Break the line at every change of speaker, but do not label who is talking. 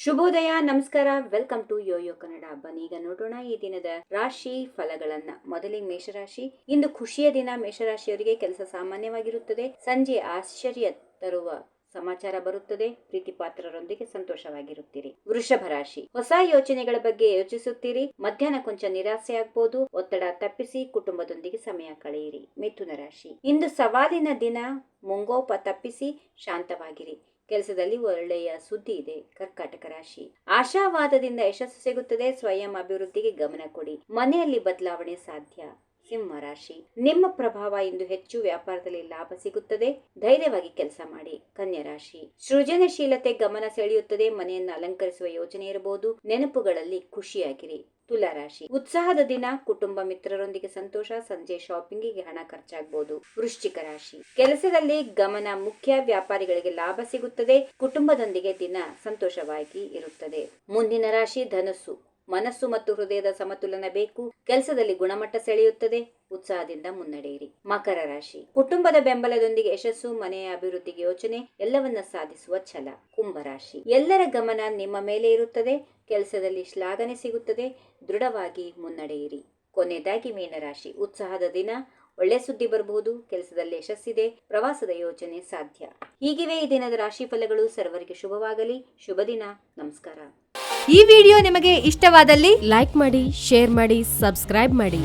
ಶುಭೋದಯ, ನಮಸ್ಕಾರ. Welcome to Yoyo Kannada. ಬನ್ನೀಗ ನೋಡೋಣ ಈ ದಿನದ ರಾಶಿ ಫಲಗಳನ್ನ. ಮೊದಲಿಗೆ ಮೇಷರಾಶಿ. ಇಂದು ಖುಷಿಯ ದಿನ. ಮೇಷರಾಶಿಯವರಿಗೆ ಕೆಲಸ ಸಾಮಾನ್ಯವಾಗಿರುತ್ತದೆ. ಸಂಜೆ ಆಶ್ಚರ್ಯ ತರುವ ಸಮಾಚಾರ ಬರುತ್ತದೆ. ಪ್ರೀತಿ ಪಾತ್ರರೊಂದಿಗೆ ಸಂತೋಷವಾಗಿರುತ್ತೀರಿ. ವೃಷಭ ರಾಶಿ. ಹೊಸ ಯೋಚನೆಗಳ ಬಗ್ಗೆ ಯೋಚಿಸುತ್ತೀರಿ. ಮಧ್ಯಾಹ್ನ ಕೊಂಚ ನಿರಾಸೆ ಆಗ್ಬೋದು. ಒತ್ತಡ ತಪ್ಪಿಸಿ ಕುಟುಂಬದೊಂದಿಗೆ ಸಮಯ ಕಳೆಯಿರಿ. ಮಿಥುನ ರಾಶಿ. ಇಂದು ಸವಾಲಿನ ದಿನ. ಮುಂಗೋಪ ತಪ್ಪಿಸಿ ಶಾಂತವಾಗಿರಿ. ಕೆಲಸದಲ್ಲಿ ಒಳ್ಳೆಯ ಸುದ್ದಿ ಇದೆ. ಕರ್ಕಾಟಕ ರಾಶಿ. ಆಶಾವಾದದಿಂದ ಯಶಸ್ಸು ಸಿಗುತ್ತದೆ. ಸ್ವಯಂ ಅಭಿವೃದ್ಧಿಗೆ ಗಮನ ಕೊಡಿ. ಮನೆಯಲ್ಲಿ ಬದಲಾವಣೆ ಸಾಧ್ಯ. ಸಿಂಹ ರಾಶಿ. ನಿಮ್ಮ ಪ್ರಭಾವ ಇಂದು ಹೆಚ್ಚು. ವ್ಯಾಪಾರದಲ್ಲಿ ಲಾಭ ಸಿಗುತ್ತದೆ. ಧೈರ್ಯವಾಗಿ ಕೆಲಸ ಮಾಡಿ. ಕನ್ಯಾ ರಾಶಿ. ಸೃಜನಶೀಲತೆ ಗಮನ ಸೆಳೆಯುತ್ತದೆ. ಮನೆಯನ್ನು ಅಲಂಕರಿಸುವ ಯೋಚನೆ ಇರಬಹುದು. ನೆನಪುಗಳಲ್ಲಿ ಖುಷಿಯಾಗಿರಿ. ತುಲಾ ರಾಶಿ. ಉತ್ಸಾಹದ ದಿನ. ಕುಟುಂಬ ಮಿತ್ರರೊಂದಿಗೆ ಸಂತೋಷ. ಸಂಜೆ ಶಾಪಿಂಗಿಗೆ ಹಣ ಖರ್ಚಾಗಬಹುದು. ವೃಶ್ಚಿಕ ರಾಶಿ. ಕೆಲಸದಲ್ಲಿ ಗಮನ ಮುಖ್ಯ. ವ್ಯಾಪಾರಿಗಳಿಗೆ ಲಾಭ ಸಿಗುತ್ತದೆ. ಕುಟುಂಬದೊಂದಿಗೆ ದಿನ ಸಂತೋಷವಾಗಿ ಇರುತ್ತದೆ. ಮುಂದಿನ ರಾಶಿ ಧನಸ್ಸು. ಮನಸ್ಸು ಮತ್ತು ಹೃದಯದ ಸಮತೋಲನ ಬೇಕು. ಕೆಲಸದಲ್ಲಿ ಗುಣಮಟ್ಟ ಸೆಳೆಯುತ್ತದೆ. ಉತ್ಸಾಹದಿಂದ ಮುನ್ನಡೆಯಿರಿ. ಮಕರ ರಾಶಿ. ಕುಟುಂಬದ ಬೆಂಬಲದೊಂದಿಗೆ ಯಶಸ್ಸು. ಮನೆಯ ಅಭಿವೃದ್ಧಿಗೆ ಯೋಚನೆ. ಎಲ್ಲವನ್ನ ಸಾಧಿಸುವ ಛಲ. ಕುಂಭರಾಶಿ. ಎಲ್ಲರ ಗಮನ ನಿಮ್ಮ ಮೇಲೆ ಇರುತ್ತದೆ. ಕೆಲಸದಲ್ಲಿ ಶ್ಲಾಘನೆ ಸಿಗುತ್ತದೆ. ದೃಢವಾಗಿ ಮುನ್ನಡೆಯಿರಿ. ಕೊನೆಯದಾಗಿ ಮೀನರಾಶಿ. ಉತ್ಸಾಹದ ದಿನ. ಒಳ್ಳೆ ಸುದ್ದಿ ಬರಬಹುದು. ಕೆಲಸದಲ್ಲಿ ಯಶಸ್ಸಿದೆ. ಪ್ರವಾಸದ ಯೋಚನೆ ಸಾಧ್ಯ. ಹೀಗಿವೆ ಈ ದಿನದ ರಾಶಿ ಫಲಗಳು. ಸರ್ವರಿಗೆ ಶುಭವಾಗಲಿ. ಶುಭ ದಿನ. ನಮಸ್ಕಾರ.
ಈ ವಿಡಿಯೋ ನಿಮಗೆ ಇಷ್ಟವಾದಲ್ಲಿ ಲೈಕ್ ಮಾಡಿ, ಶೇರ್ ಮಾಡಿ, ಸಬ್ಸ್ಕ್ರೈಬ್ ಮಾಡಿ.